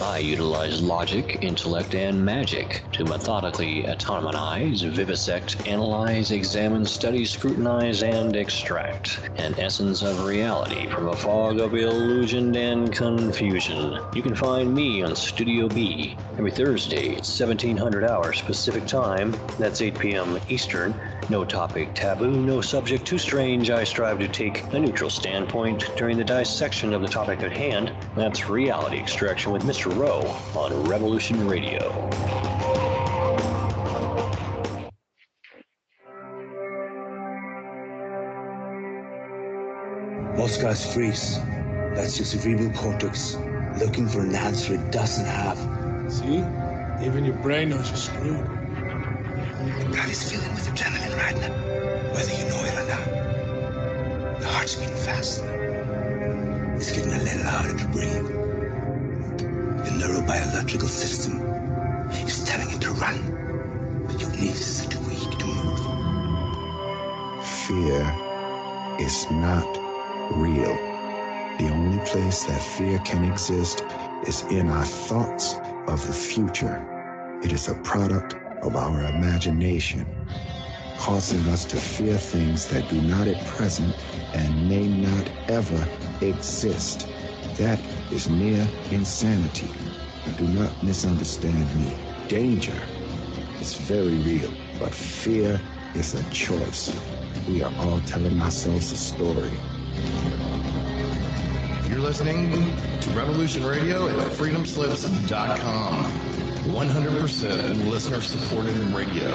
I utilize logic, intellect, and magic to methodically atomize, vivisect, analyze, examine, study, scrutinize, and extract an essence of reality from a fog of illusion and confusion. You can find me on Studio B every Thursday at 1700 hours Pacific Time. That's 8 p.m. Eastern. No topic taboo, no subject too strange. I strive to take a neutral standpoint during the dissection of the topic at hand. That's Reality Extraction with Mr. Rowe on Revolution Radio. Most guys freeze. That's your cerebral cortex looking for an answer it doesn't have. See? Even your brain knows you're screwed. The blood is filling with adrenaline right now, whether you know it or not. Your heart's beating faster. It's getting a little harder to breathe. The neurobiological system is telling it to run, but your knees are too weak to move. Fear is not real. The only place that fear can exist is in our thoughts of the future. It is a product of our imagination, causing us to fear things that do not at present and may not ever exist. That is near insanity. Do not misunderstand me. Danger is very real, but fear is a choice. We are all telling ourselves a story. You're listening to Revolution Radio at freedomslips.com. 100% listener-supported radio.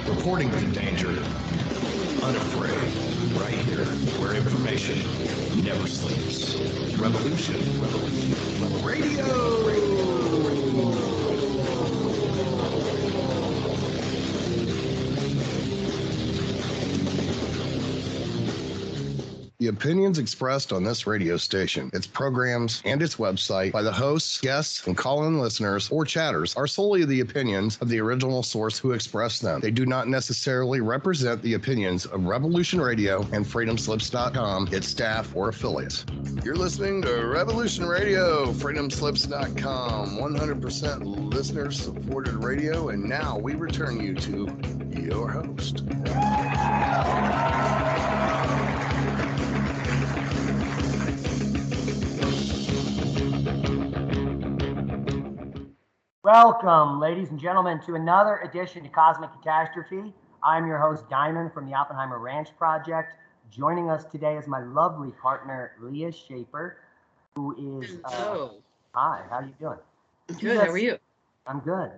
Reporting to danger, unafraid, right here, where information never sleeps. Revolution Radio! The opinions expressed on this radio station, its programs, and its website by the hosts, guests, and call-in listeners or chatters are solely the opinions of the original source who expressed them. They do not necessarily represent the opinions of Revolution Radio and freedomslips.com, its staff, or affiliates. You're listening to Revolution Radio, freedomslips.com, 100% listener-supported radio, and now we return you to your host. Welcome, ladies and gentlemen, to another edition to Cosmic Catastrophe. I'm your host, Diamond, from the Oppenheimer Ranch Project. Joining us today is my lovely partner, Leah Schaefer, who is... Hello. Hi, how are you doing? Good, how are you? I'm good.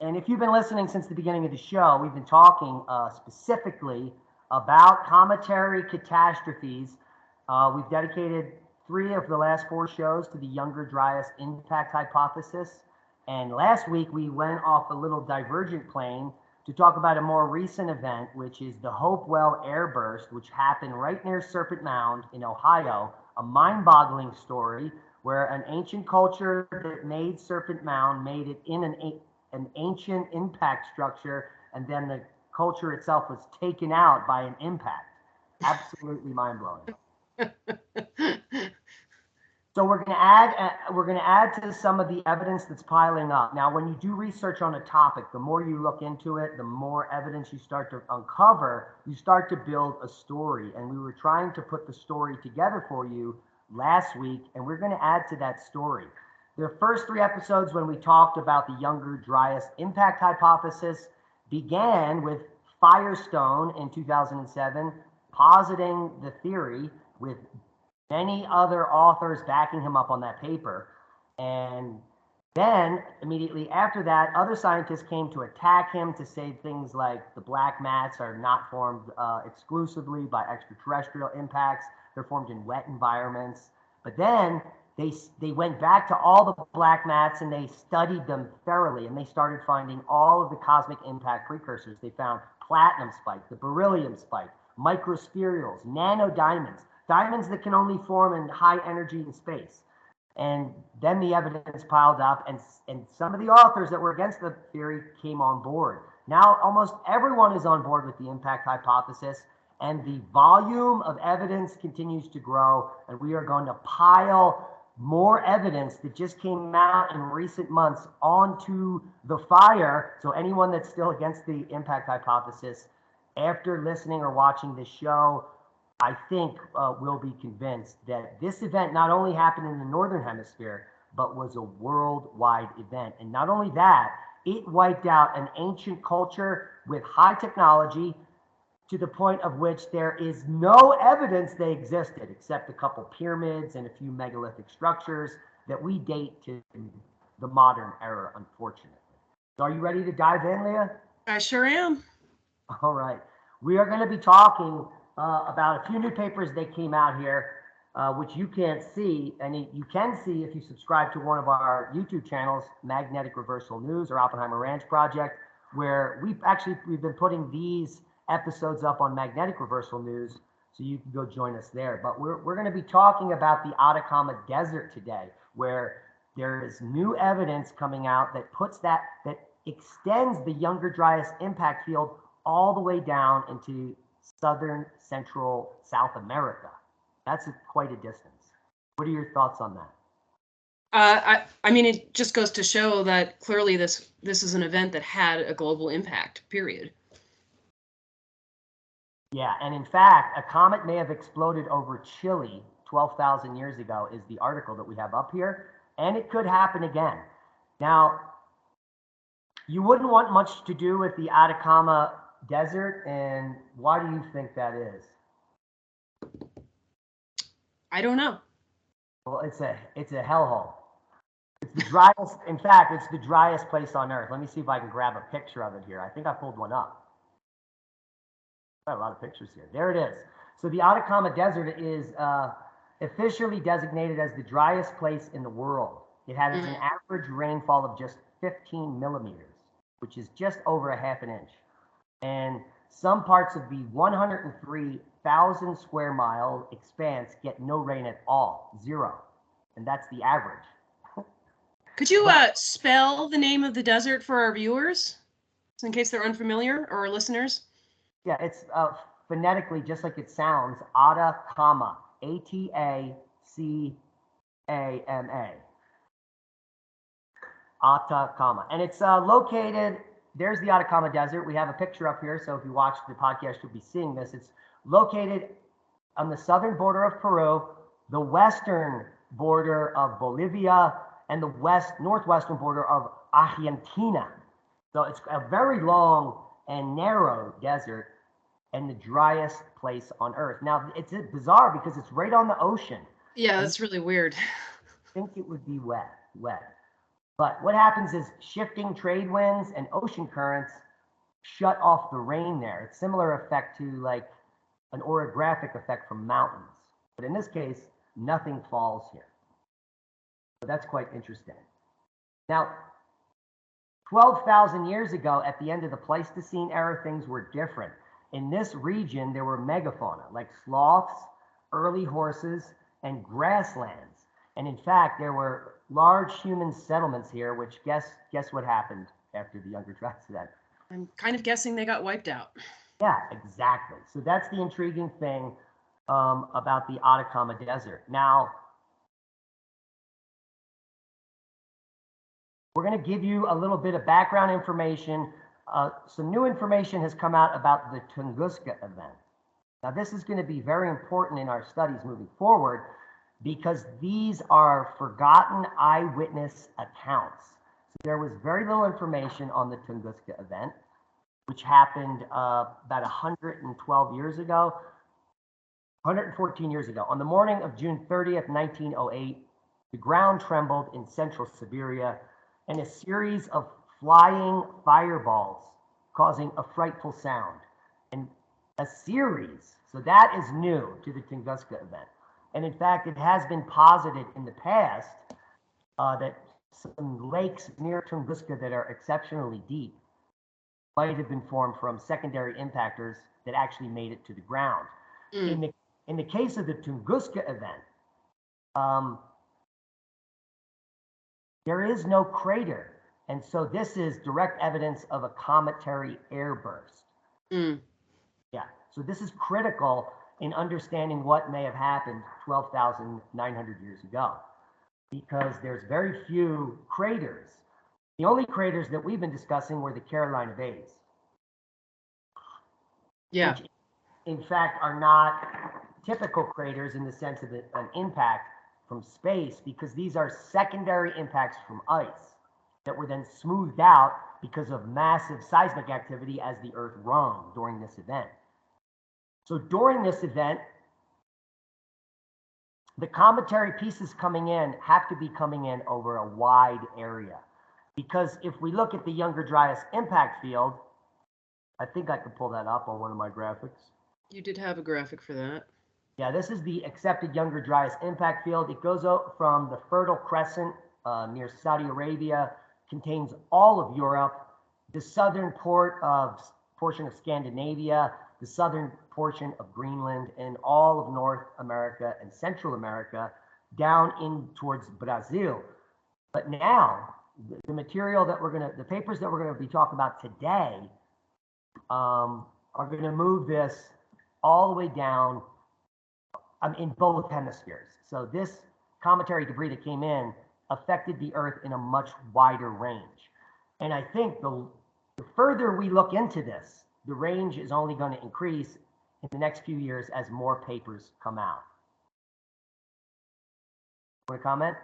And if you've been listening since the beginning of the show, we've been talking specifically about cometary catastrophes. We've dedicated 3 of the last 4 shows to the younger Dryas impact hypothesis. And last week, we went off a little divergent plane to talk about a more recent event, which is the Hopewell Airburst, which happened right near Serpent Mound in Ohio, a mind-boggling story where an ancient culture that made Serpent Mound made it in an ancient impact structure, and then the culture itself was taken out by an impact. Absolutely mind-blowing. So we're going to add to some of the evidence that's piling up. Now, when you do research on a topic, the more you look into it, the more evidence you start to uncover, you start to build a story. And we were trying to put the story together for you last week, and we're going to add to that story. The first 3 episodes, when we talked about the younger Dryas impact hypothesis, began with Firestone in 2007 positing the theory with many other authors backing him up on that paper. And then immediately after that, other scientists came to attack him to say things like the black mats are not formed exclusively by extraterrestrial impacts. They're formed in wet environments. But then they went back to all the black mats and they studied them thoroughly, and they started finding all of the cosmic impact precursors. They found platinum spike, the beryllium spike, microspherules, nanodiamonds, diamonds that can only form in high energy in space. And then the evidence piled up, and some of the authors that were against the theory came on board. Now almost everyone is on board with the impact hypothesis, and the volume of evidence continues to grow, and we are going to pile more evidence that just came out in recent months onto the fire. So anyone that's still against the impact hypothesis, after listening or watching this show, I think will be convinced that this event not only happened in the Northern Hemisphere, but was a worldwide event. And not only that, it wiped out an ancient culture with high technology to the point of which there is no evidence they existed, except a couple pyramids and a few megalithic structures that we date to the modern era, unfortunately. So are you ready to dive in, Leah? I sure am. All right. We are going to be talking about a few new papers that came out here, which you can't see, and you can see if you subscribe to one of our YouTube channels, Magnetic Reversal News or Oppenheimer Ranch Project, where we've been putting these episodes up on Magnetic Reversal News, so you can go join us there. But we're going to be talking about the Atacama Desert today, where there is new evidence coming out that extends the Younger Dryas impact field all the way down into southern, central South America. That's quite a distance. What are your thoughts on that? I mean, it just goes to show that clearly this is an event that had a global impact, period. Yeah, and in fact, a comet may have exploded over Chile 12,000 years ago is the article that we have up here, and it could happen again. Now, you wouldn't want much to do with the Atacama Desert, and why do you think that is? I don't know. Well, it's a hellhole. It's the driest. In fact, it's the driest place on Earth. Let me see if I can grab a picture of it here. I think I pulled one up. Got a lot of pictures here. There it is. So the Atacama Desert is officially designated as the driest place in the world. It has an average rainfall of just 15 millimeters, which is just over a half an inch. And some parts of the 103,000 square mile expanse get no rain at all, 0. And that's the average. Could you spell the name of the desert for our viewers, in case they're unfamiliar, or our listeners? Yeah, it's phonetically just like it sounds, Atacama, Atacama. Atacama. And it's located, there's the Atacama Desert. We have a picture up here, so if you watch the podcast, you'll be seeing this. It's located on the southern border of Peru, the western border of Bolivia, and the northwestern border of Argentina. So it's a very long and narrow desert and the driest place on Earth. Now, it's bizarre because it's right on the ocean. Yeah, that's really weird. I think it would be wet. But what happens is shifting trade winds and ocean currents shut off the rain there. It's similar effect to like an orographic effect from mountains. But in this case, nothing falls here. So that's quite interesting. Now, 12,000 years ago, at the end of the Pleistocene era, things were different. In this region, there were megafauna, like sloths, early horses, and grasslands. And in fact, there were large human settlements here, which guess what happened after the Younger Dryas event? I'm kind of guessing they got wiped out. Yeah, exactly. So that's the intriguing thing about the Atacama Desert. Now, we're going to give you a little bit of background information. Some new information has come out about the Tunguska event. Now, this is going to be very important in our studies moving forward because these are forgotten eyewitness accounts. So there was very little information on the Tunguska event, which happened about 114 years ago. On the morning of June 30th, 1908, the ground trembled in central Siberia, and a series of flying fireballs causing a frightful sound. And a series, so that is new to the Tunguska event. And in fact, it has been posited in the past that some lakes near Tunguska that are exceptionally deep might have been formed from secondary impactors that actually made it to the ground. In the case of the Tunguska event, there is no crater. And so this is direct evidence of a cometary airburst. Yeah, so this is critical in understanding what may have happened 12,900 years ago. because there's very few craters. The only craters that we've been discussing were the Carolina Bays. Yeah. Which in fact are not typical craters in the sense of an impact from space, because these are secondary impacts from ice that were then smoothed out because of massive seismic activity as the Earth wrung during this event. So during this event, the cometary pieces coming in have to be coming in over a wide area. Because if we look at the Younger Dryas impact field, I think I could pull that up on one of my graphics. You did have a graphic for that. Yeah, this is the accepted Younger Dryas impact field. It goes out from the Fertile Crescent near Saudi Arabia, contains all of Europe, the southern portion of Scandinavia, the southern portion of Greenland, and all of North America and Central America, down in towards Brazil. But now, the material that the papers that we're gonna be talking about today are gonna move this all the way down in both hemispheres. So this cometary debris that came in affected the Earth in a much wider range. And I think the further we look into this, the range is only going to increase in the next few years as more papers come out. Want to comment?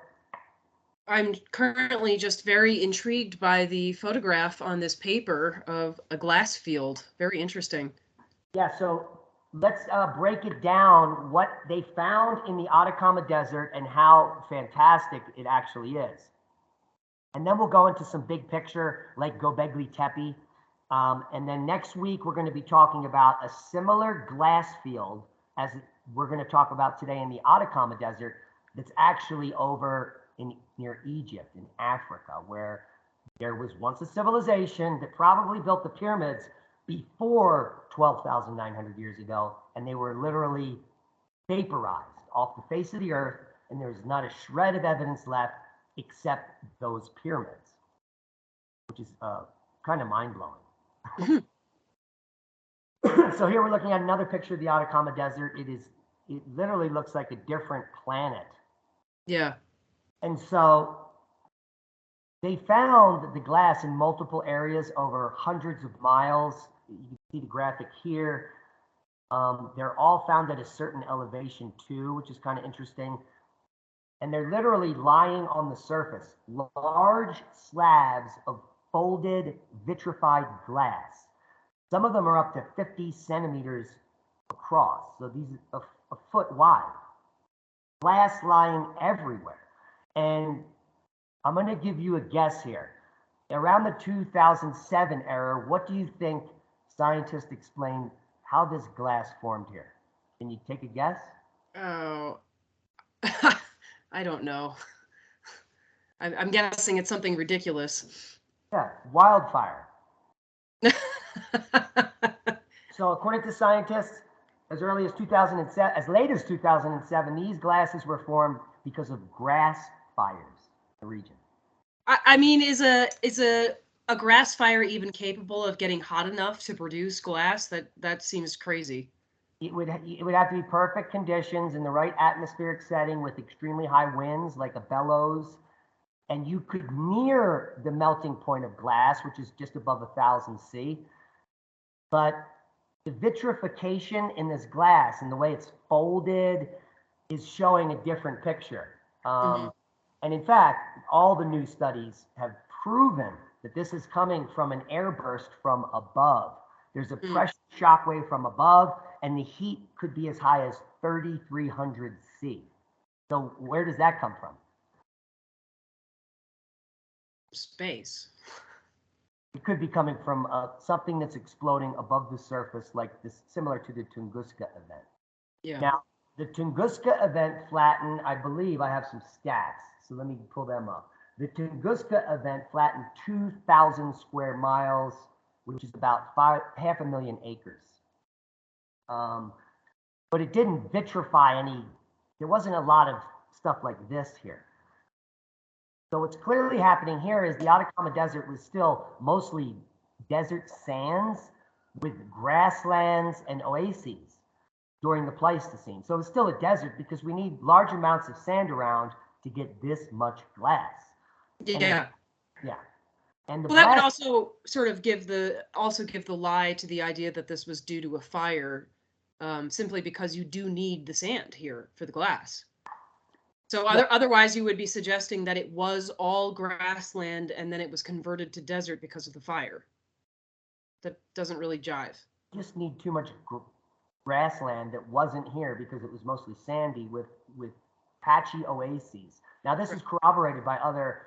I'm currently just very intrigued by the photograph on this paper of a glass field. Very interesting. Yeah, so let's break it down, what they found in the Atacama Desert and how fantastic it actually is. And then we'll go into some big picture like Gobekli Tepe. And then next week, we're going to be talking about a similar glass field as we're going to talk about today in the Atacama Desert that's actually over near Egypt in Africa, where there was once a civilization that probably built the pyramids before 12,900 years ago, and they were literally vaporized off the face of the earth, and there's not a shred of evidence left except those pyramids, which is kind of mind-blowing. So here we're looking at another picture of the Atacama Desert. It literally looks like a different planet. Yeah. And so they found the glass in multiple areas over hundreds of miles. You can see the graphic here. They're all found at a certain elevation too, which is kind of interesting. And they're literally lying on the surface, large slabs of folded vitrified glass. Some of them are up to 50 centimeters across, so these are a foot wide. Glass lying everywhere. And I'm going to give you a guess here. Around the 2007 era, what do you think scientists explain how this glass formed here? Can you take a guess? Oh, I don't know. I'm guessing it's something ridiculous. Yeah, wildfire. So according to scientists, as early as 2007, as late as 2007, these glasses were formed because of grass fires in the region. I mean, is a grass fire even capable of getting hot enough to produce glass? That seems crazy. It would have to be perfect conditions in the right atmospheric setting with extremely high winds, like a bellows, and you could near the melting point of glass, which is just above 1,000 C. But the vitrification in this glass and the way it's folded is showing a different picture. And in fact, all the new studies have proven that this is coming from an airburst from above. There's a pressure shock wave from above, and the heat could be as high as 3,300 C. So where does that come from? Space. It could be coming from something that's exploding above the surface, like this, similar to the Tunguska event. Yeah. Now, the Tunguska event flattened, I believe I have some stats, so let me pull them up. The Tunguska event flattened 2,000 square miles, which is about 500,000 acres. But it didn't vitrify any, there wasn't a lot of stuff like this here. So what's clearly happening here is the Atacama Desert was still mostly desert sands with grasslands and oases during the Pleistocene. So it's still a desert because we need large amounts of sand around to get this much glass. Yeah. Yeah. And the Well, that would glass, also sort of give the lie to the idea that this was due to a fire, simply because you do need the sand here for the glass. So otherwise, you would be suggesting that it was all grassland and then it was converted to desert because of the fire. That doesn't really jive. just need too much grassland that wasn't here because it was mostly sandy with patchy oases. Now, this is corroborated by other,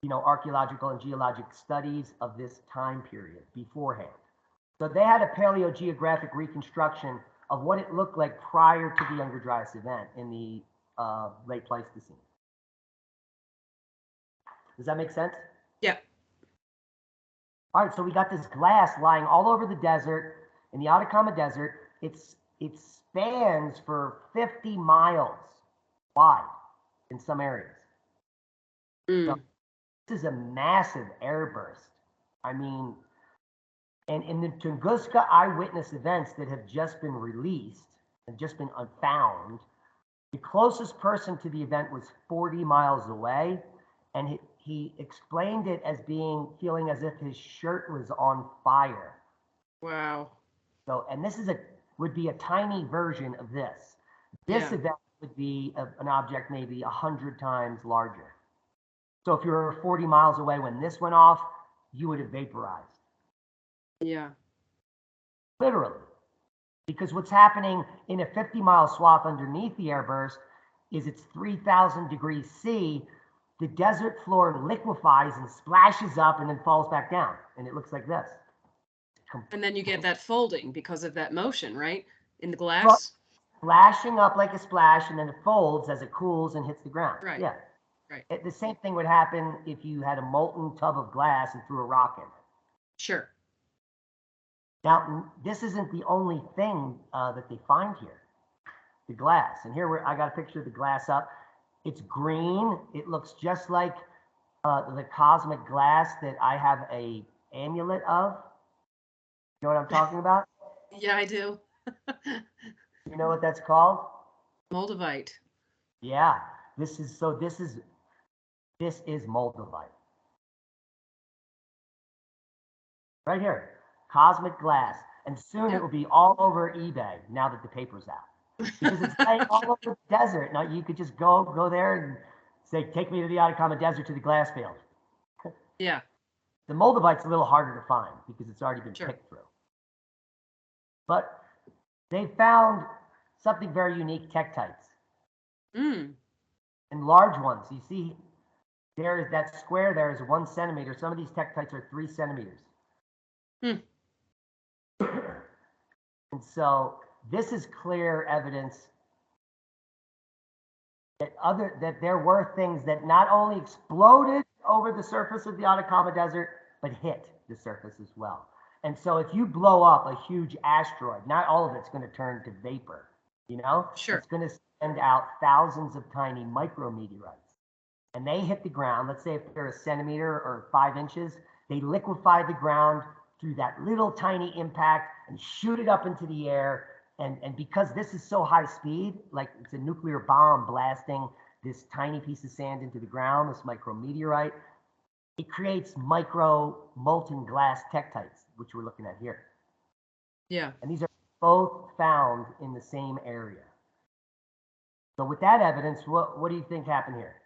archaeological and geologic studies of this time period beforehand. So they had a paleogeographic reconstruction of what it looked like prior to the Younger Dryas event in the late Pleistocene. Does that make sense? Yeah. All right, so we got this glass lying all over the desert, in the Atacama Desert. It spans for 50 miles wide in some areas. So this is a massive airburst. I mean, and in the Tunguska eyewitness events that have just been released and just been found, the closest person to the event was 40 miles away, and he explained it as feeling as if his shirt was on fire. Wow. So, and this would be a tiny version of this. This event would be an object maybe 100 times larger. So if you were 40 miles away when this went off, you would have vaporized. Yeah. Literally. Because what's happening in a 50-mile swath underneath the airburst is it's 3,000 degrees C. The desert floor liquefies and splashes up and then falls back down. And it looks like this. And then you get that folding because of that motion, right? In the glass? Splashing up like a splash, and then it folds as it cools and hits the ground. Right. Yeah. Right. The same thing would happen if you had a molten tub of glass and threw a rock in it. Sure. Now, this isn't the only thing that they find here, the glass. And here I got a picture of the glass up. It's green. It looks just like the cosmic glass that I have a amulet of. You know what I'm talking about? Yeah, I do. You know what that's called? Moldavite. Yeah. This is Moldavite. Right here. Cosmic glass. And soon it will be all over eBay now that the paper's out. Because it's laying all over the desert. Now you could just go there and say, take me to the Atacama Desert to the glass field. Yeah. The Moldavite's a little harder to find because it's already been picked through. But they found something very unique, Techtites. And large ones. You see, there is that square there is 1 centimeter. Some of these Techtites are 3 centimeters. And so this is clear evidence that there were things that not only exploded over the surface of the Atacama Desert, but hit the surface as well. And so if you blow up a huge asteroid, not all of it's going to turn to vapor, Sure. It's going to send out thousands of tiny micrometeorites. And they hit the ground. Let's say if they're 1 centimeter or 5 inches, they liquefy the ground through that little tiny impact and shoot it up into the air. And because this is so high speed, like it's a nuclear bomb blasting this tiny piece of sand into the ground, this micrometeorite, it creates micro molten glass Techtites, which we're looking at here. Yeah. And these are both found in the same area. So with that evidence, what do you think happened here?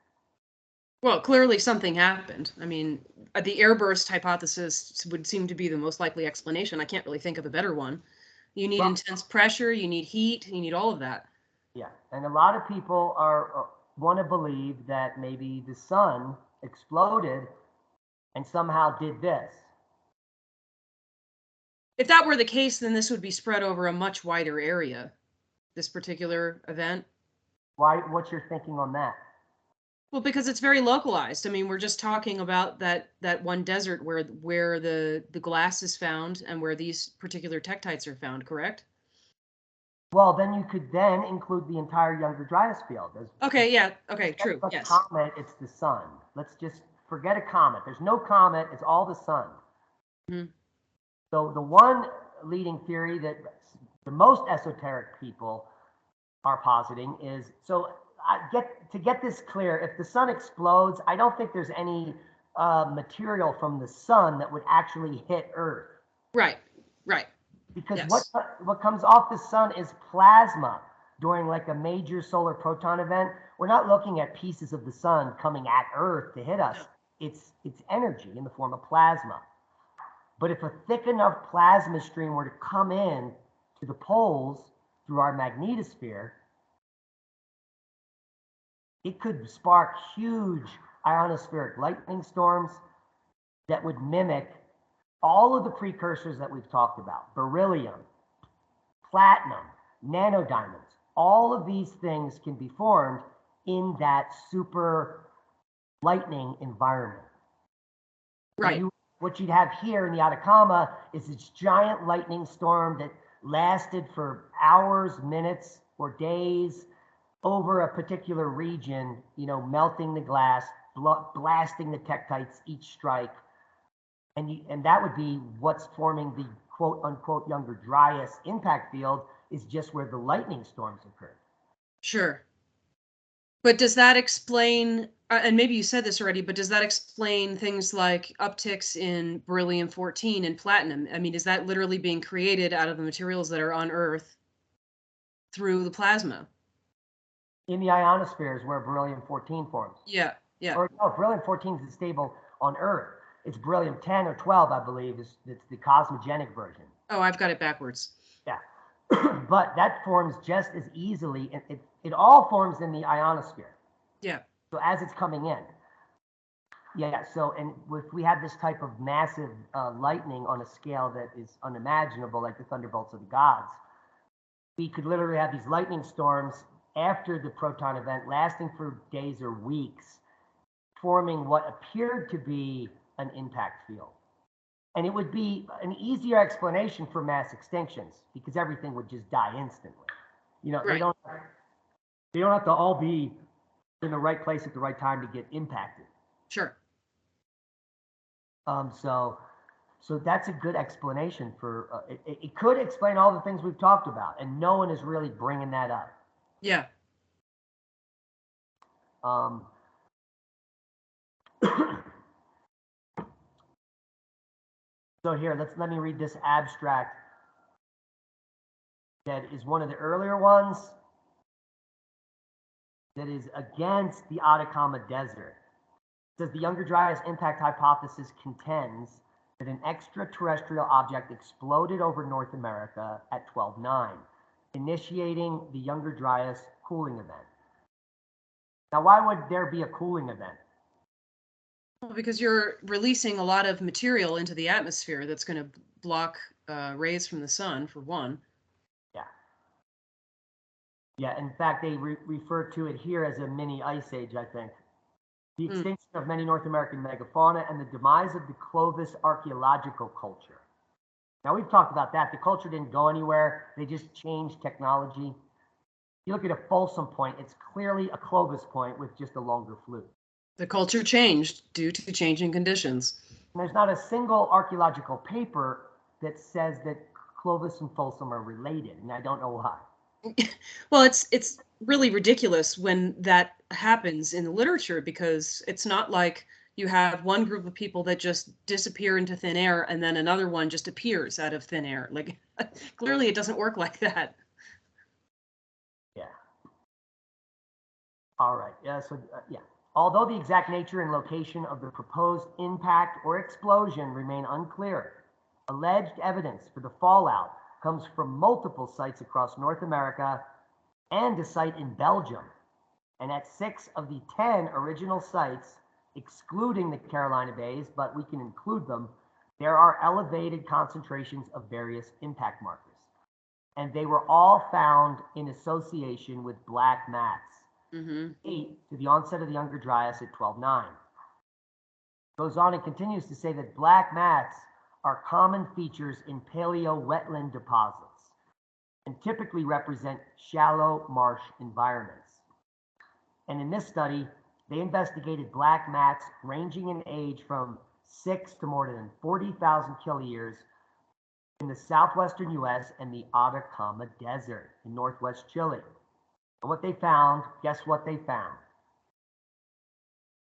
Well, clearly something happened. I mean, the airburst hypothesis would seem to be the most likely explanation. I can't really think of a better one. You need intense pressure, you need heat, you need all of that. Yeah, and a lot of people want to believe that maybe the sun exploded and somehow did this. If that were the case, then this would be spread over a much wider area, this particular event. Why? What's your thinking on that? Well, because it's very localized. I mean, we're just talking about that one desert where the glass is found and where these particular Techtites are found, correct? Well, then you could then include the entire Younger Dryas field. Okay, yeah, okay, true, yes. Comet, it's the sun. Let's just forget a comet. There's no comet, it's all the sun. Mm-hmm. So the one leading theory that the most esoteric people are positing is, so to get this clear, if the sun explodes, I don't think there's any material from the sun that would actually hit Earth. Right. Because Yes. what comes off the sun is plasma during like a major solar proton event. We're not looking at pieces of the sun coming at Earth to hit us. No. It's energy in the form of plasma. But if a thick enough plasma stream were to come in to the poles through our magnetosphere, it could spark huge ionospheric lightning storms that would mimic all of the precursors that we've talked about: beryllium, platinum, nanodiamonds. All of these things can be formed in that super lightning environment. Right. What you'd have here in the Atacama is this giant lightning storm that lasted for hours, minutes, or days over a particular region, melting the glass, blasting the Techtites each strike. And that would be what's forming the quote unquote younger Dryas impact field, is just where the lightning storms occurred. Sure. But does that explain, and maybe you said this already, but does that explain things like upticks in beryllium-14 and platinum? I mean, is that literally being created out of the materials that are on Earth through the plasma? In the ionosphere is where beryllium-14 forms. Yeah. Or no, beryllium-14 is stable on Earth. It's beryllium-10 or 12, I believe, it's the cosmogenic version. Oh, I've got it backwards. Yeah. But that forms just as easily. It all forms in the ionosphere. Yeah. So as it's coming in. Yeah. So, and if we have this type of massive lightning on a scale that is unimaginable, like the thunderbolts of the gods, we could literally have these lightning storms after the proton event lasting for days or weeks, forming what appeared to be an impact field. And it would be an easier explanation for mass extinctions because everything would just die instantly. Right. They don't have to all be in the right place at the right time to get impacted. Sure. So that's a good explanation for it could explain all the things we've talked about, and no one is really bringing that up. Yeah. So here, let me read this abstract that is one of the earlier ones that is against the Atacama Desert. It says the Younger Dryas impact hypothesis contends that an extraterrestrial object exploded over North America at 12.9, initiating the Younger Dryas cooling event. Now, why would there be a cooling event? Well, because you're releasing a lot of material into the atmosphere that's going to block rays from the sun, for one. Yeah, in fact, they refer to it here as a mini ice age, I think. The extinction of many North American megafauna and the demise of the Clovis archaeological culture. Now, we've talked about that. The culture didn't go anywhere. They just changed technology. If you look at a Folsom point, it's clearly a Clovis point with just a longer flute. The culture changed due to changing conditions. And there's not a single archaeological paper that says that Clovis and Folsom are related, and I don't know why. Well, it's really ridiculous when that happens in the literature, because it's not like you have one group of people that just disappear into thin air and then another one just appears out of thin air. Like, clearly it doesn't work like that. Yeah. All right. Yeah. So, yeah. Although the exact nature and location of the proposed impact or explosion remain unclear, alleged evidence for the fallout comes from multiple sites across North America and a site in Belgium. And at 6 of the 10 original sites, excluding the Carolina Bays, but we can include them, there are elevated concentrations of various impact markers. And they were all found in association with black mats, 8 to the onset of the Younger Dryas at 12.9. Goes on and continues to say that black mats are common features in paleo wetland deposits and typically represent shallow marsh environments. And in this study, they investigated black mats ranging in age from 6 to more than 40,000 kiloyears in the southwestern US and the Atacama Desert in northwest Chile. And what they found, guess what they found?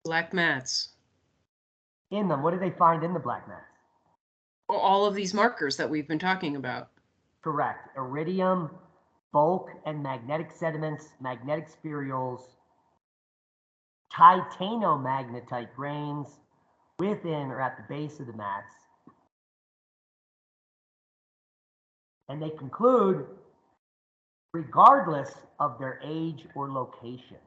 Black mats. In them, what did they find in the black mats? All of these markers that we've been talking about. Correct. Iridium, bulk and magnetic sediments, magnetic spherules, titanomagnetite grains within or at the base of the mats. And they conclude, regardless of their age or location.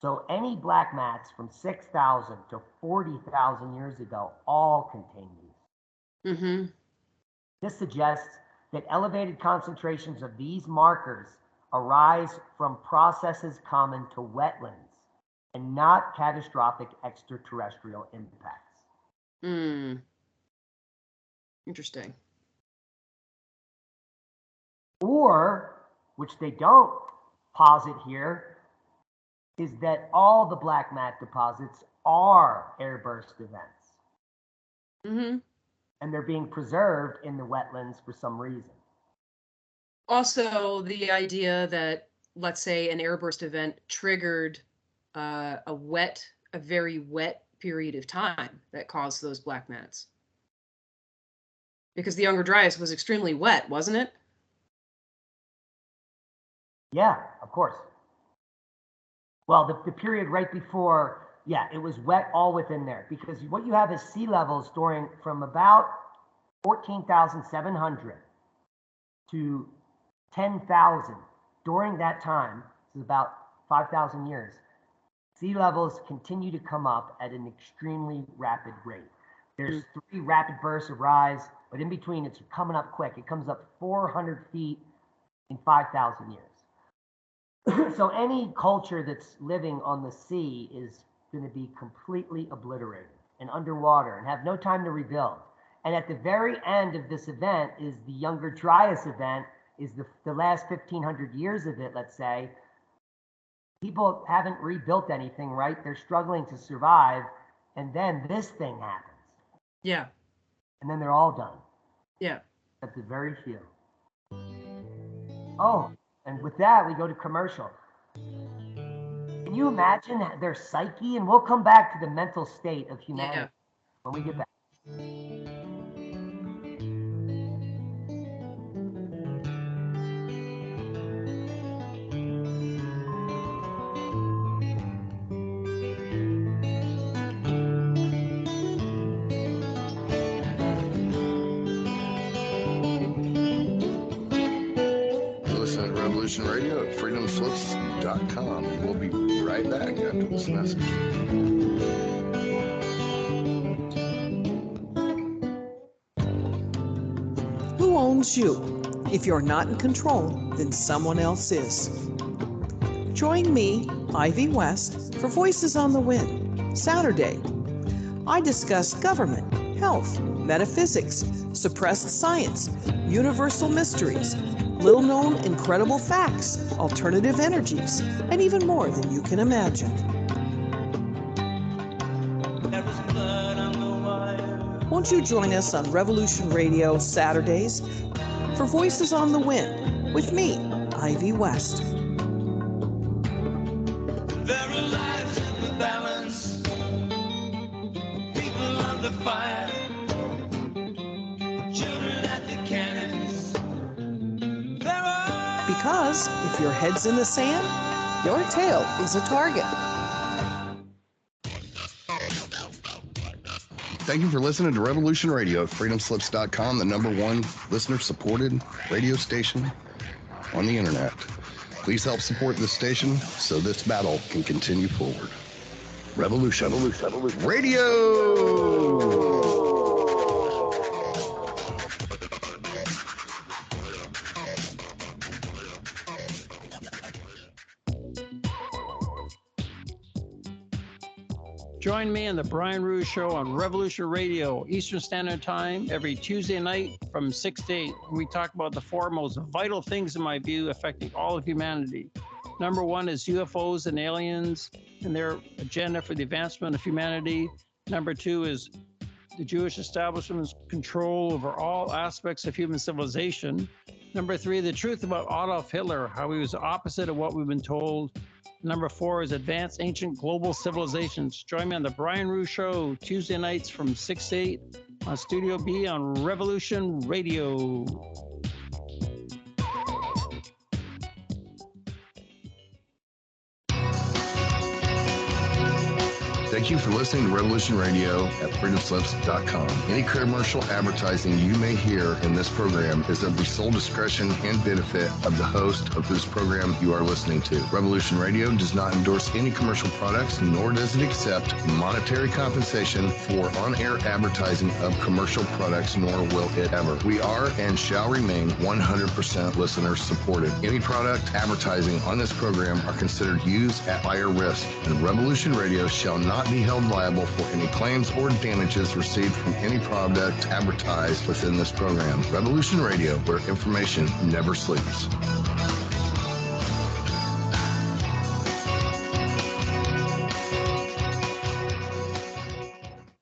So any black mats from 6,000 to 40,000 years ago all contain these. Mm-hmm. This suggests that elevated concentrations of these markers arise from processes common to wetlands and not catastrophic extraterrestrial impacts. Interesting. Or, which they don't posit here, is that all the black mat deposits are airburst events. Mm-hmm. And they're being preserved in the wetlands for some reason. Also, the idea that, let's say, an airburst event triggered a very wet period of time that caused those black mats. Because the Younger Dryas was extremely wet, wasn't it? Yeah, of course. Well, the period right before, yeah, it was wet all within there, because what you have is sea levels during from about 14,700 to 10,000. During that time, this is about 5,000 years, sea levels continue to come up at an extremely rapid rate. There's 3 rapid bursts of rise, but in between, it's coming up quick. It comes up 400 feet in 5,000 years. So any culture that's living on the sea is going to be completely obliterated and underwater and have no time to rebuild. And at the very end of this event is the Younger Dryas event, is the last 1,500 years of it, let's say. People haven't rebuilt anything, right? They're struggling to survive. And then this thing happens. Yeah. And then they're all done. Yeah. At the very few. Oh, and with that, we go to commercial. Can you imagine their psyche? And we'll come back to the mental state of humanity when we get back. Listen to Revolution Radio at freedomslips.com. We'll be right back after this message. Who owns you? If you're not in control, then someone else is. Join me, Ivy West, for Voices on the Wind, Saturday. I discuss government, health, metaphysics, suppressed science, universal mysteries, little-known incredible facts, alternative energies, and even more than you can imagine. Won't you join us on Revolution Radio Saturdays for Voices on the Wind with me, Ivy West. There are lives in the balance, people under fire, children at the cannons. Because if your head's in the sand, your tail is a target. Thank you for listening to Revolution Radio at freedomslips.com, the #1 listener-supported radio station on the internet. Please help support this station so this battle can continue forward. Revolution Radio! Join me on the Brian Rouge Show on Revolution Radio, Eastern Standard Time, every Tuesday night from 6 to 8. We talk about the 4 most vital things, in my view, affecting all of humanity. #1 is UFOs and aliens and their agenda for the advancement of humanity. #2 is the Jewish establishment's control over all aspects of human civilization. Number 3, the truth about Adolf Hitler, how he was the opposite of what we've been told. Number 4 is advanced ancient global civilizations. Join me on the Brian Rue Show, Tuesday nights from 6 to 8 on Studio B on Revolution Radio. Thank you for listening to Revolution Radio at freedomslips.com. Any commercial advertising you may hear in this program is of the sole discretion and benefit of the host of whose program you are listening to. Revolution Radio does not endorse any commercial products, nor does it accept monetary compensation for on-air advertising of commercial products, nor will it ever. We are and shall remain 100% listener supported. Any product advertising on this program are considered used at higher risk, and Revolution Radio shall not be held liable for any claims or damages received from any product advertised within this program. Revolution Radio, where information never sleeps.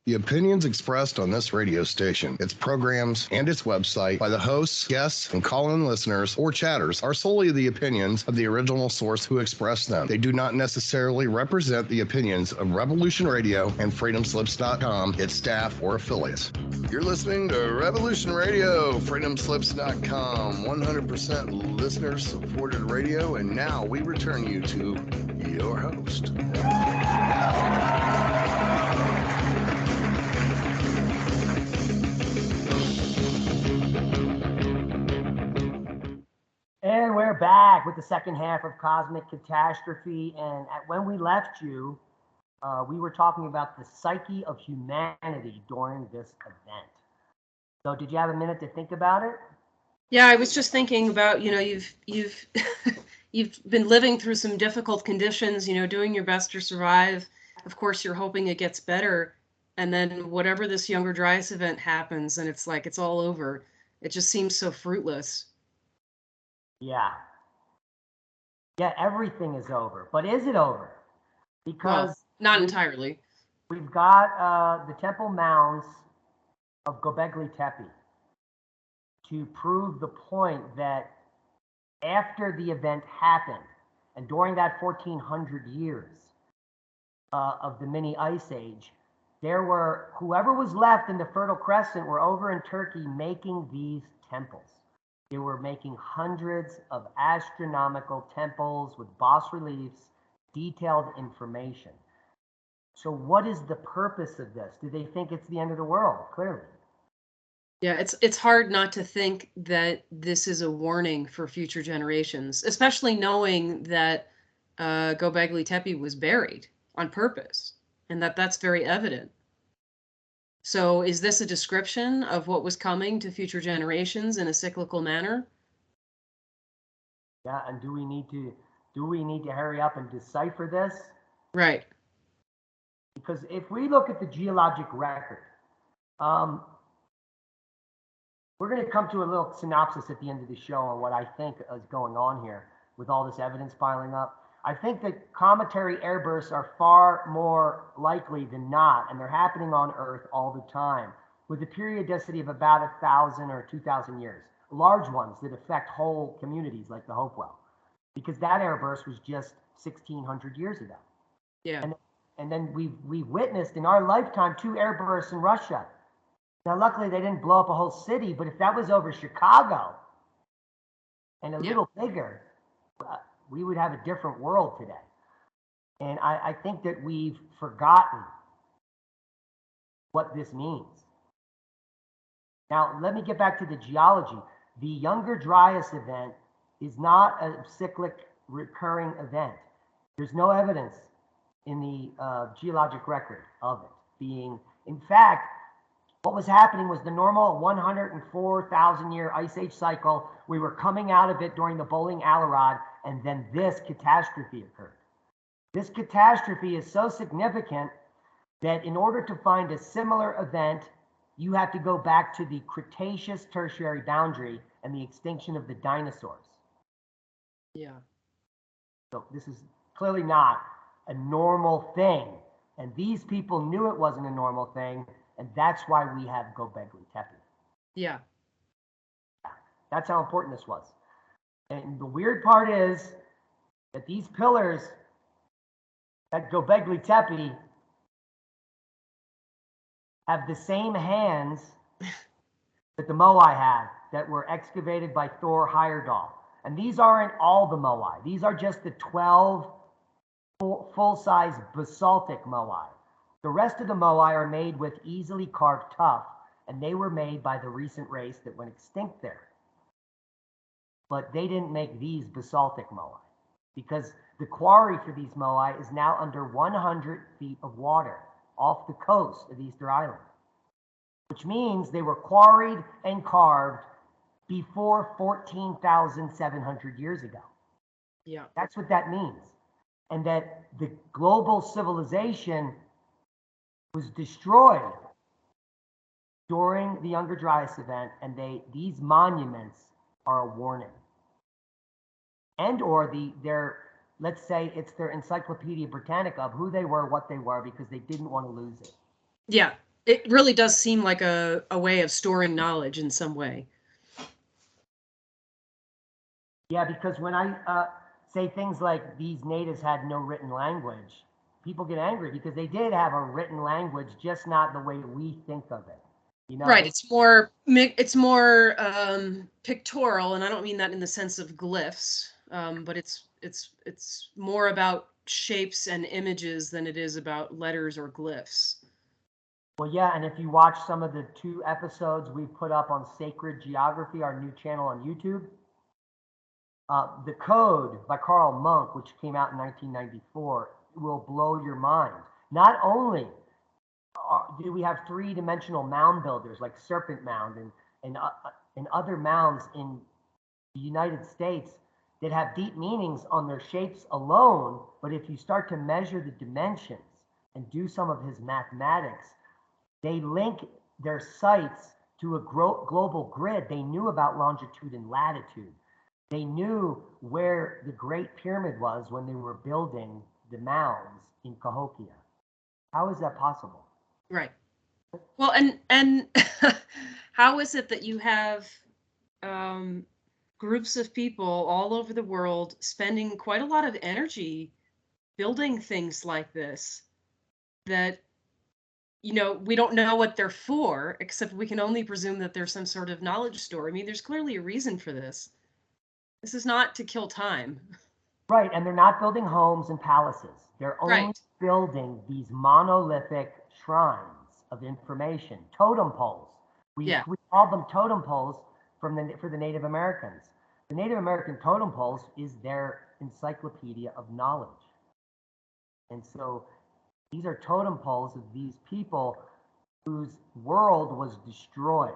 The opinions expressed on this radio station, its programs, and its website by the hosts, guests, and call-in listeners or chatters are solely the opinions of the original source who expressed them. They do not necessarily represent the opinions of Revolution Radio and freedomslips.com, its staff, or affiliates. You're listening to Revolution Radio, freedomslips.com, 100% listener-supported radio, and now we return you to your host. And we're back with the second half of Cosmic Catastrophe. And when we left you, we were talking about the psyche of humanity during this event. So did you have a minute to think about it? Yeah, I was just thinking about, you've you've been living through some difficult conditions, doing your best to survive. Of course, you're hoping it gets better. And then whatever this Younger Dryas event happens, and it's like it's all over. It just seems so fruitless. Yeah. Yeah, everything is over. But is it over? Because not entirely. We've got the temple mounds of Gobekli Tepe to prove the point that after the event happened, and during that 1400 years of the mini ice age, there were, whoever was left in the Fertile Crescent were over in Turkey making these temples. They were making hundreds of astronomical temples with bas reliefs, detailed information. So what is the purpose of this? Do they think it's the end of the world? Clearly. Yeah, it's hard not to think that this is a warning for future generations, especially knowing that Gobekli Tepe was buried on purpose, and that's very evident. So is this a description of what was coming to future generations in a cyclical manner? Yeah, and do we need to hurry up and decipher this? Right. Because if we look at the geologic record, we're going to come to a little synopsis at the end of the show on what I think is going on here with all this evidence piling up. I think that cometary airbursts are far more likely than not, and they're happening on Earth all the time, with a periodicity of about 1,000 or 2,000 years. Large ones that affect whole communities like the Hopewell, because that airburst was just 1,600 years ago. Yeah. And then we witnessed in our lifetime 2 airbursts in Russia. Now, luckily, they didn't blow up a whole city, but if that was over Chicago and a little bigger, we would have a different world today. And I think that we've forgotten what this means. Now, let me get back to the geology. The Younger Dryas event is not a cyclic recurring event. There's no evidence in the geologic record of it being, in fact, what was happening was the normal 104,000 year ice age cycle. We were coming out of it during the Bowling Alarod, and then this catastrophe occurred. This catastrophe is so significant that in order to find a similar event, you have to go back to the Cretaceous Tertiary boundary and the extinction of the dinosaurs. Yeah. So this is clearly not a normal thing. And these people knew it wasn't a normal thing. And that's why we have Gobekli Tepe. Yeah. That's how important this was. And the weird part is that these pillars at Gobekli Tepe have the same hands that the Moai had that were excavated by Thor Heyerdahl. And these aren't all the Moai. These are just the 12 full-size basaltic Moai. The rest of the Moai are made with easily carved tuff, and they were made by the recent race that went extinct there. But they didn't make these basaltic Moai because the quarry for these Moai is now under 100 feet of water off the coast of Easter Island, which means they were quarried and carved before 14,700 years ago. Yeah. That's what that means. And that the global civilization was destroyed during the Younger Dryas event, and these monuments are a warning. And or let's say it's their Encyclopedia Britannica of who they were, what they were, because they didn't want to lose it. Yeah, it really does seem like a way of storing knowledge in some way. Yeah, because when I say things like these natives had no written language, people get angry because they did have a written language, just not the way we think of it. You know, right. It's more pictorial, and I don't mean that in the sense of glyphs, but it's more about shapes and images than it is about letters or glyphs. Well, yeah, and if you watch some of the 2 episodes we put up on Sacred Geography, our new channel on YouTube, The Code by Carl Monk, which came out in 1994, will blow your mind. Not only do we have 3-dimensional mound builders like Serpent Mound and other mounds in the United States that have deep meanings on their shapes alone, but if you start to measure the dimensions and do some of his mathematics, they link their sites to a global grid. They knew about longitude and latitude. They knew where the Great Pyramid was when they were building the mounds in Cahokia. How is that possible? Right. Well, and how is it that you have groups of people all over the world spending quite a lot of energy building things like this that, you know, we don't know what they're for, except we can only presume that there's some sort of knowledge store. I mean, there's clearly a reason for this. This is not to kill time. Right, and they're not building homes and palaces. They're only building these monolithic shrines of information, totem poles. We call them totem poles for the Native Americans. The Native American totem poles is their encyclopedia of knowledge. And so these are totem poles of these people whose world was destroyed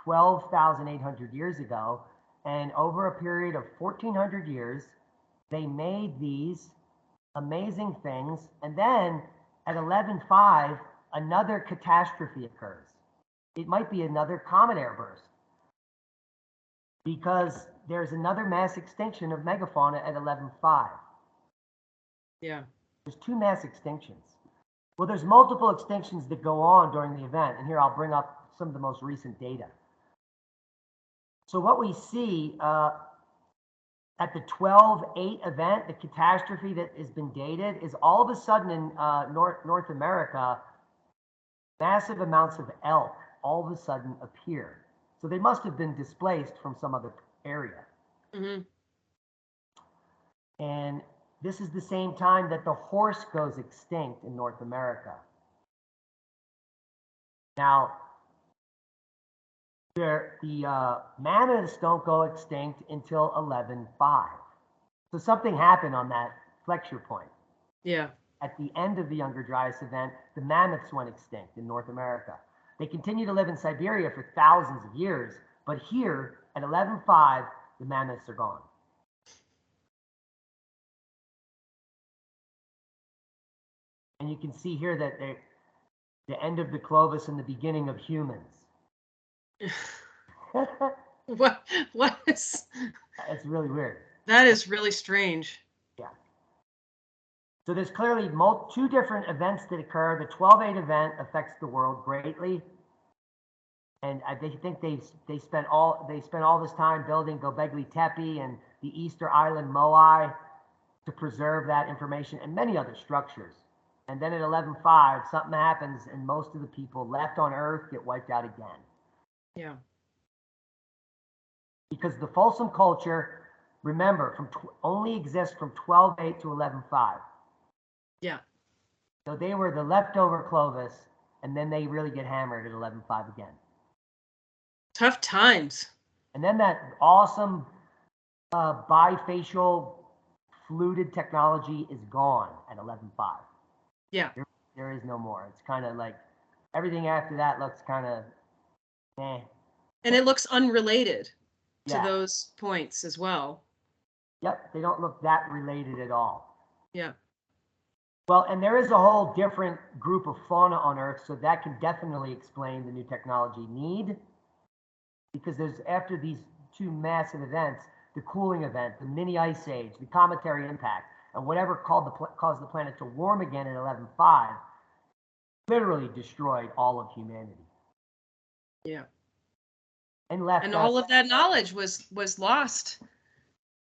12,800 years ago. And over a period of 1,400 years, they made these amazing things. And then at 11.5, another catastrophe occurs. It might be another comet airburst because there's another mass extinction of megafauna at 11.5. Yeah. There's 2 mass extinctions. Well, there's multiple extinctions that go on during the event. And here I'll bring up some of the most recent data. So what we see at the 12.8 event, the catastrophe that has been dated, is all of a sudden in North America, massive amounts of elk all of a sudden appear. So they must have been displaced from some other area. Mm-hmm. And this is the same time that the horse goes extinct in North America. Now, the mammoths don't go extinct until 11.5. So something happened on that flexure point. Yeah. At the end of the Younger Dryas event, the mammoths went extinct in North America. They continue to live in Siberia for thousands of years, but here at 11.5, the mammoths are gone. And you can see here that the end of the Clovis and the beginning of humans. What is? It's really weird. That is really strange. Yeah. So there's clearly 2 different events that occur. The 12.8 event affects the world greatly. And they think they spent all this time building Gobekli Tepe and the Easter Island Moai to preserve that information and many other structures. And then at 11:05, something happens, and most of the people left on Earth get wiped out again. Yeah. Because the Folsom culture, remember, only exists from 12:08 to 11:05. Yeah. So they were the leftover Clovis, and then they really get hammered at 11:05 again. Tough times. And then that awesome bifacial fluted technology is gone at 11:05. Yeah. There is no more. It's kind of like everything after that looks kind of eh. And it looks unrelated to Yeah. those points as well. Yep, they don't look that related at all. Yeah. Well, and there is a whole different group of fauna on Earth, so that can definitely explain the new technology need. Because there's, after these two massive events, the cooling event, the mini ice age, the cometary impact, and whatever caused the planet to warm again at 11:05, literally destroyed all of humanity. Yeah. And left And us, all of that knowledge was lost.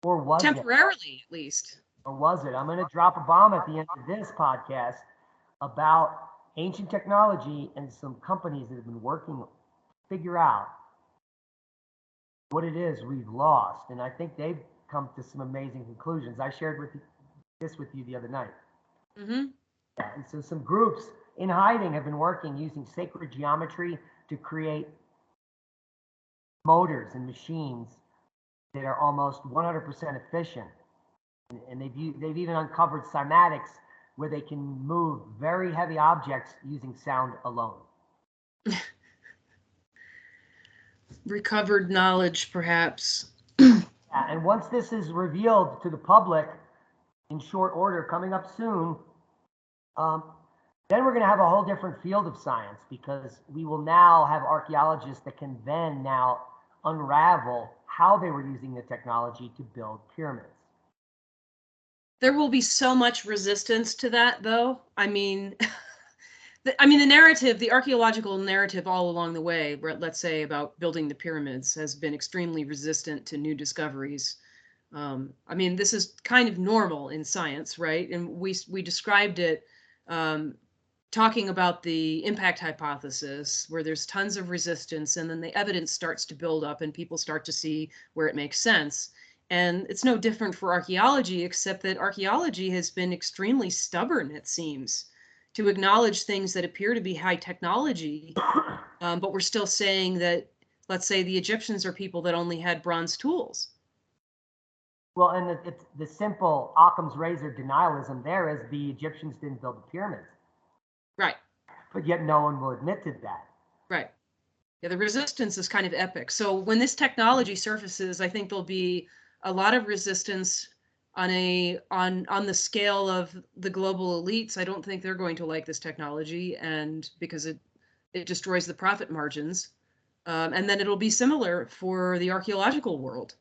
or was temporarily, at least. Or was it? I'm going to drop a bomb at the end of this podcast about ancient technology and some companies that have been working to figure out what it is we've lost. And I think they've come to some amazing conclusions. I shared this with you the other night. Mm-hmm. And so some groups in hiding have been working using sacred geometry to create motors and machines that are almost 100% efficient. And they've even uncovered cymatics where they can move very heavy objects using sound alone. Recovered knowledge, perhaps. Yeah, and once this is revealed to the public in short order, coming up soon, then we're going to have a whole different field of science, because we will now have archaeologists that can then now unravel how they were using the technology to build pyramids. There will be so much resistance to that, though. I mean, the narrative, the archaeological narrative all along the way, let's say about building the pyramids, has been extremely resistant to new discoveries. I mean, this is kind of normal in science, right? And we described it talking about the impact hypothesis, where there's tons of resistance, and then the evidence starts to build up and people start to see where it makes sense. And it's no different for archaeology, except that archaeology has been extremely stubborn, it seems, to acknowledge things that appear to be high technology, but we're still saying that, let's say, the Egyptians are people that only had bronze tools. Well, and it's the simple Occam's razor denialism there is the Egyptians didn't build the pyramids. Right. But yet no one will admit to that. Right. Yeah, the resistance is kind of epic. So when this technology surfaces, I think there'll be a lot of resistance on the scale of the global elites. I don't think they're going to like this technology, and because it destroys the profit margins. And then it'll be similar for the archaeological world,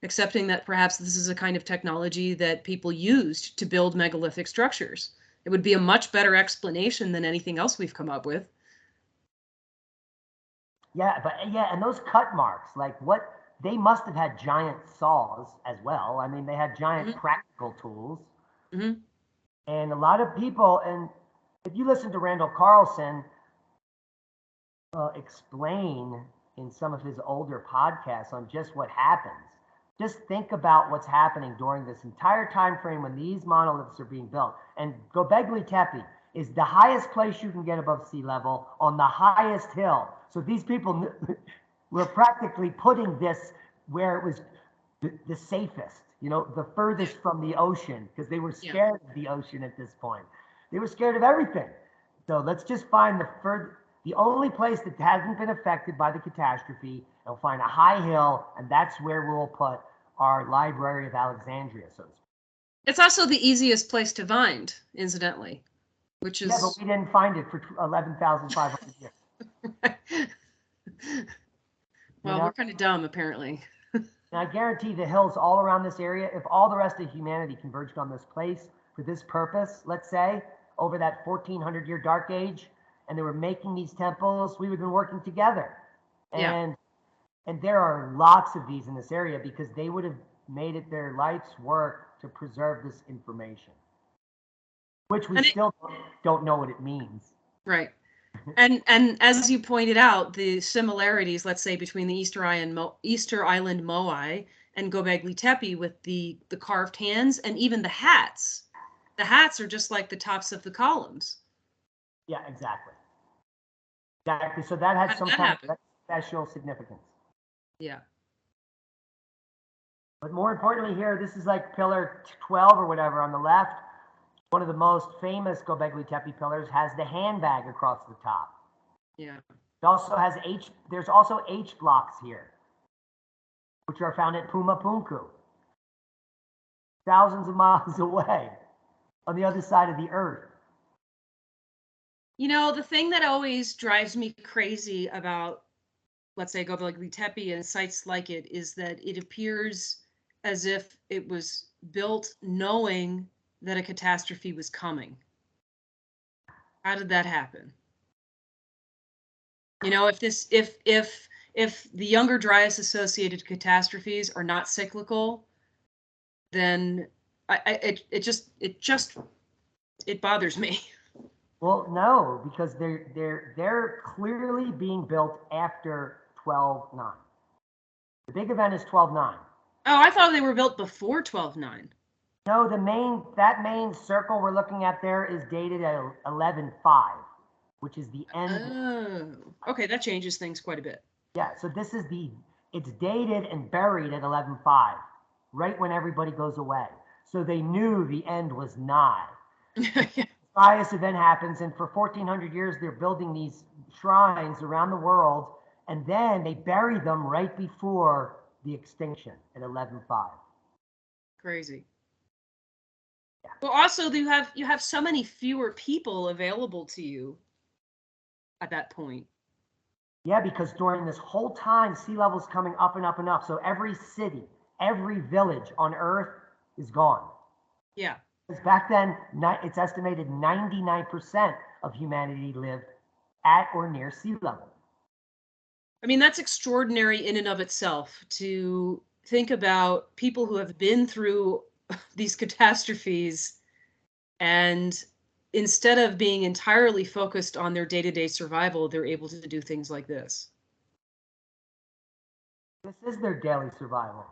accepting that perhaps this is a kind of technology that people used to build megalithic structures. It would be a much better explanation than anything else we've come up with. Yeah, and those cut marks, like what, they must have had giant saws as well. I mean, they had giant practical tools. Mm-hmm. And a lot of people, and if you listen to Randall Carlson explain in some of his older podcasts on just what happens, just think about what's happening during this entire time frame when these monoliths are being built. And Gobekli Tepe is the highest place you can get above sea level on the highest hill. So these people were practically putting this where it was the safest, the furthest from the ocean, because they were scared of the ocean at this point. They were scared of everything. So let's just find the only place that hasn't been affected by the catastrophe, and we'll find a high hill, and that's where we'll put our Library of Alexandria, so to speak. It's also the easiest place to find, incidentally, which is... Yeah, but we didn't find it for 11,500 years. Well, we're kind of dumb, apparently. And I guarantee the hills all around this area, if all the rest of humanity converged on this place for this purpose, let's say, over that 1,400-year dark age, and they were making these temples, we would have been working together. And there are lots of these in this area because they would have made it their life's work to preserve this information, which we still don't know what it means. Right. And as you pointed out, the similarities, let's say, between the Easter Island Moai and Gobekli Tepe with the carved hands and even the hats. The hats are just like the tops of the columns. Yeah, exactly. Exactly. So that had some kind of special significance. Yeah. But more importantly here, this is like pillar 12 or whatever on the left. One of the most famous Gobekli Tepe pillars has the handbag across the top. Yeah. It also has there's also H blocks here, which are found at Pumapunku, thousands of miles away on the other side of the earth. You know, the thing that always drives me crazy about, let's say, Gobekli Tepe and sites like it is that it appears as if it was built knowing that a catastrophe was coming. How did that happen? You know, if the younger Dryas associated catastrophes are not cyclical, then it bothers me. Well, no, because they're clearly being built after 12/9. The big event is 12/9. Oh, I thought they were built before 12/9. No, that main circle we're looking at there is dated at 11/5, which is the end. Oh, okay, that changes things quite a bit. Yeah, so it's dated and buried at 11/5, right when everybody goes away. So they knew the end was nigh. Yeah. Dryas event happens, and for 1400 years they're building these shrines around the world, and then they bury them right before the extinction at 11/5. Crazy. Yeah. Well, also you have so many fewer people available to you at that point. Yeah, because during this whole time, sea level's coming up and up and up. So every city, every village on Earth is gone. Yeah. Because back then, it's estimated 99% of humanity lived at or near sea level. I mean, that's extraordinary in and of itself to think about people who have been through these catastrophes, and instead of being entirely focused on their day-to-day survival, they're able to do things like this. This is their daily survival.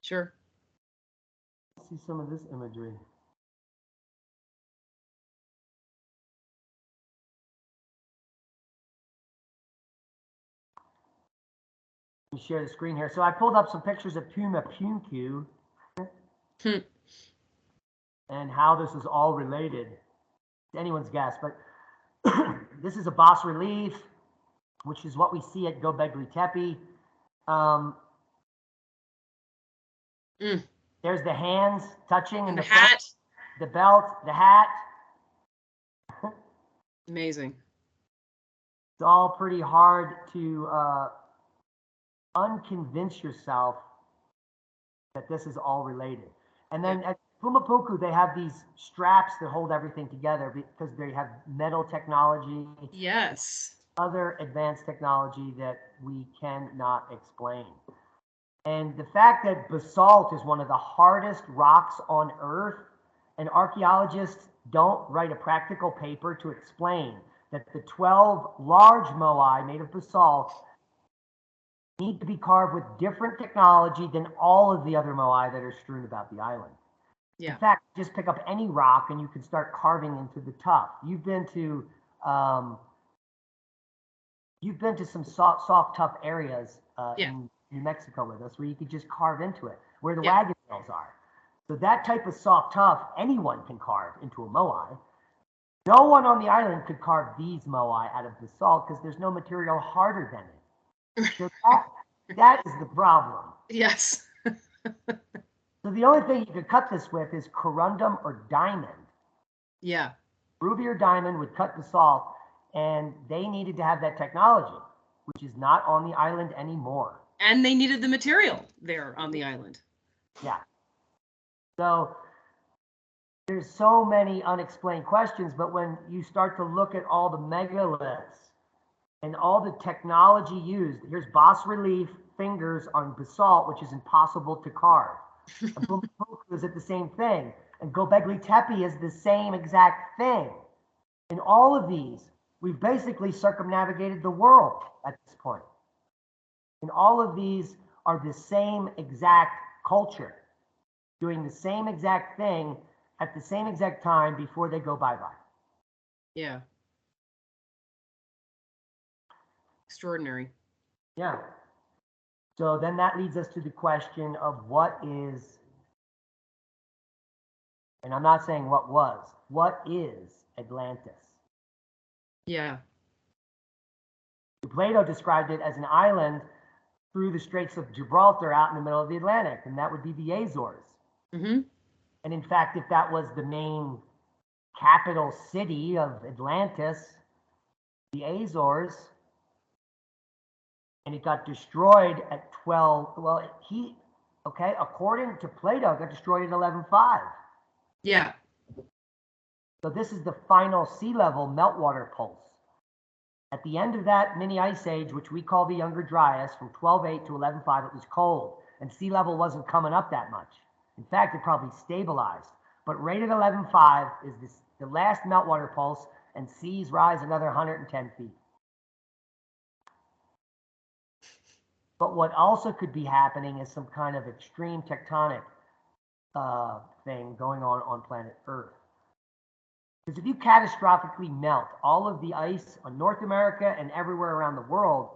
Sure. Let's see some of this imagery. Let me share the screen here. So I pulled up some pictures of Pumapunku and how this is all related. It's anyone's guess, but this is a bas relief, which is what we see at Gobekli Tepe. There's the hands touching and the hat, the belt, the hat. Amazing. It's all pretty hard to unconvince yourself that this is all related. And then at Pumapunku, they have these straps that hold everything together because they have metal technology. Yes. Other advanced technology that we cannot explain. And the fact that basalt is one of the hardest rocks on Earth, and archaeologists don't write a practical paper to explain that the 12 large moai made of basalt need to be carved with different technology than all of the other moai that are strewn about the island. Yeah. In fact, just pick up any rock and you can start carving into the tuff. You've been to some soft, tough areas in New Mexico with us where you could just carve into it, where the wagon wheels are. So that type of soft, tough, anyone can carve into a moai. No one on the island could carve these moai out of basalt because there's no material harder than it. So that is the problem. Yes. So the only thing you could cut this with is corundum or diamond. Yeah. Ruby or diamond would cut basalt, and they needed to have that technology, which is not on the island anymore. And they needed the material there on the island. Yeah. So there's so many unexplained questions, but when you start to look at all the megaliths And all the technology used, here's bas relief fingers on basalt, which is impossible to carve. And Bumipuk is at the same thing. And Gobekli Tepe is the same exact thing. In all of these, we've basically circumnavigated the world at this point. And all of these are the same exact culture, doing the same exact thing at the same exact time before they go bye-bye. Yeah. Extraordinary. Yeah. So then that leads us to the question of what is, and I'm not saying what was, what is Atlantis? Yeah. Plato described it as an island through the Straits of Gibraltar out in the middle of the Atlantic, and that would be the Azores. Mm-hmm. And in fact, if that was the main capital city of Atlantis, the Azores, and it got destroyed at 12, well, according to Plato, it got destroyed at 11.5. Yeah. So this is the final sea level meltwater pulse. At the end of that mini ice age, which we call the Younger Dryas, from 12.8 to 11.5, it was cold, and sea level wasn't coming up that much. In fact, it probably stabilized. But right at 11.5 is the last meltwater pulse, and seas rise another 110 feet. But what also could be happening is some kind of extreme tectonic thing going on planet Earth. Because if you catastrophically melt all of the ice on North America and everywhere around the world,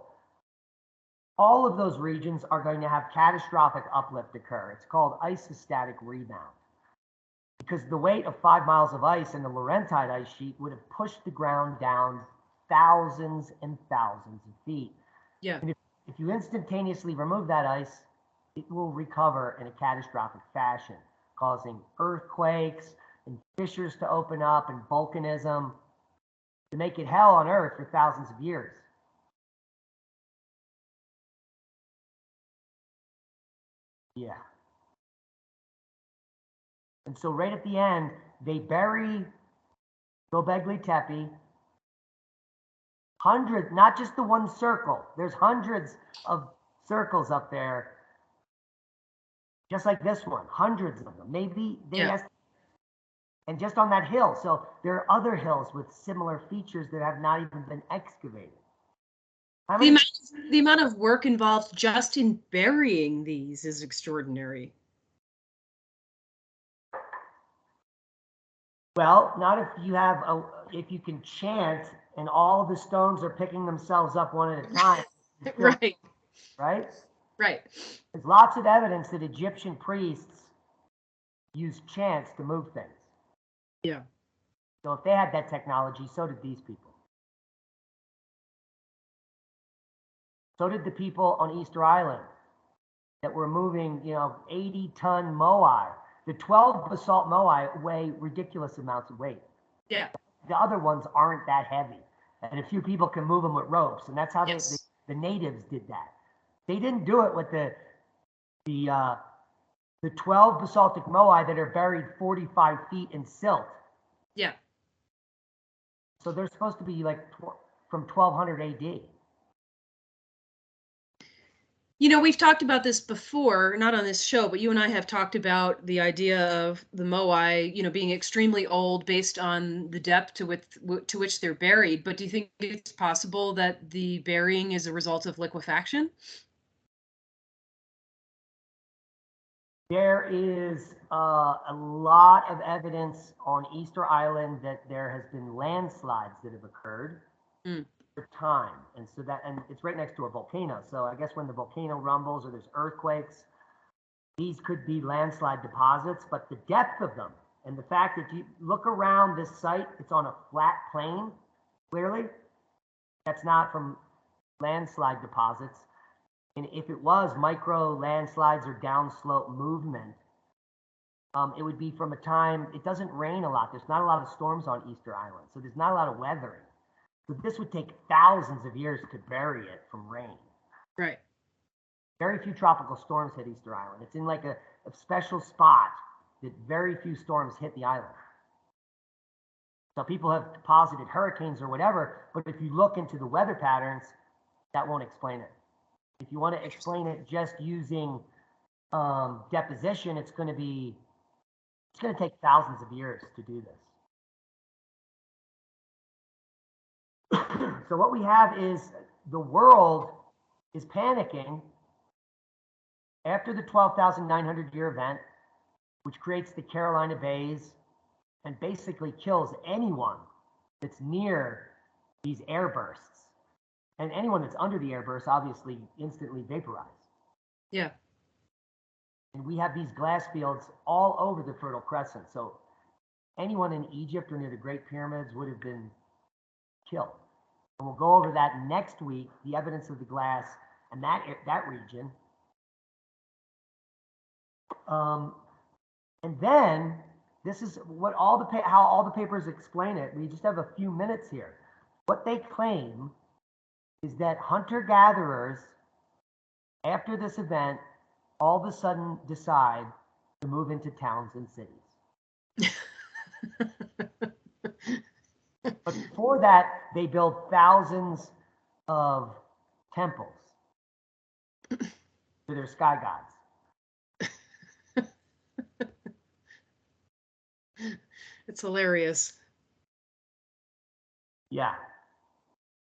all of those regions are going to have catastrophic uplift occur. It's called isostatic rebound. Because the weight of 5 miles of ice in the Laurentide ice sheet would have pushed the ground down thousands and thousands of feet. Yeah. And if you instantaneously remove that ice, it will recover in a catastrophic fashion, causing earthquakes and fissures to open up and volcanism to make it hell on Earth for thousands of years. Yeah. And so right at the end, they bury Gobekli Tepe. Hundreds, not just the one circle. There's hundreds of circles up there, just like this one, hundreds of them. Maybe they and just on that hill. So there are other hills with similar features that have not even been excavated. The amount of work involved just in burying these is extraordinary. Well, not if you have if you can chant and all the stones are picking themselves up one at a time. Right. Right? Right. There's lots of evidence that Egyptian priests used chants to move things. Yeah. So if they had that technology, so did these people. So did the people on Easter Island that were moving, 80-ton moai. The 12 basalt moai weigh ridiculous amounts of weight. Yeah. The other ones aren't that heavy. And a few people can move them with ropes. And that's how the natives did that. They didn't do it with the 12 basaltic moai that are buried 45 feet in silt. Yeah. So they're supposed to be like from 1200 AD. We've talked about this before, not on this show, but you and I have talked about the idea of the moai, being extremely old based on the depth to which they're buried. But do you think it's possible that the burying is a result of liquefaction? There is a lot of evidence on Easter Island that there has been landslides that have occurred for time, and it's right next to a volcano. So I guess when the volcano rumbles or there's earthquakes, these could be landslide deposits. But the depth of them and the fact that you look around this site, it's on a flat plain. Clearly, that's not from landslide deposits. And if it was micro landslides or downslope movement, it would be from a time, it doesn't rain a lot. There's not a lot of storms on Easter Island. So there's not a lot of weathering. So this would take thousands of years to bury it from rain. Right. Very few tropical storms hit Easter Island. It's in like a special spot that very few storms hit the island. So people have posited hurricanes or whatever, but if you look into the weather patterns, that won't explain it. If you want to explain it just using deposition, it's going to take thousands of years to do this. So what we have is the world is panicking after the 12,900 year event, which creates the Carolina Bays and basically kills anyone that's near these airbursts. And anyone that's under the airburst obviously instantly vaporized. Yeah. And we have these glass fields all over the Fertile Crescent. So anyone in Egypt or near the Great Pyramids would have been killed. And we'll go over that next week, the evidence of the glass and that region. And then this is what how all the papers explain it. We just have a few minutes here. What they claim is that hunter-gatherers, after this event, all of a sudden decide to move into towns and cities. But before that, they build thousands of temples to their sky gods. It's hilarious. Yeah.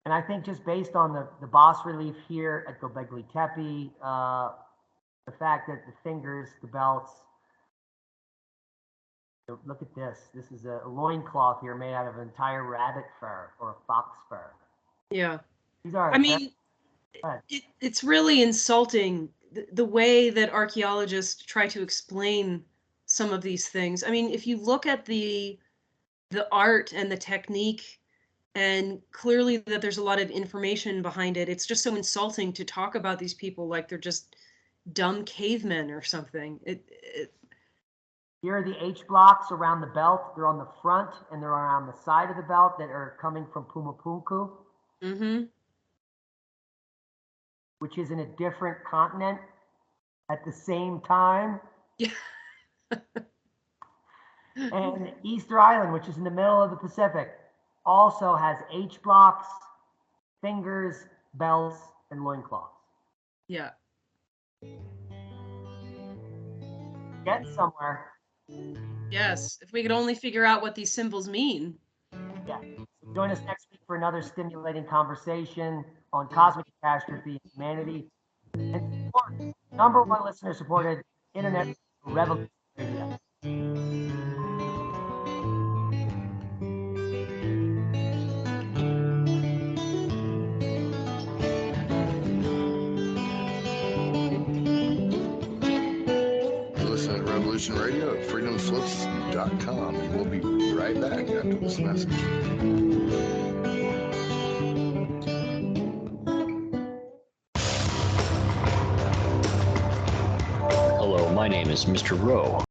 And I think just based on the bas relief here at Gobekli Tepe, the fact that the fingers, the belts, look at this. This is a loincloth here made out of entire rabbit fur or a fox fur. Yeah. These are, I mean, it's really insulting the way that archaeologists try to explain some of these things. I mean, if you look at the art and the technique, and clearly that there's a lot of information behind it, it's just so insulting to talk about these people like they're just dumb cavemen or something. Here are the H blocks around the belt. They're on the front and they're around the side of the belt that are coming from Pumapunku. Mm-hmm. Which is in a different continent at the same time. Yeah. And Easter Island, which is in the middle of the Pacific, also has H blocks, fingers, belts, and loincloths. Yeah. Get somewhere. Yes, if we could only figure out what these symbols mean. Yeah. Join us next week for another stimulating conversation on cosmic catastrophe and humanity. And support #1 listener supported internet revolution radio. Listen to Revolution Radio at freedomslips.com, and we'll be right back after this message. Hello, my name is Mr. Rowe.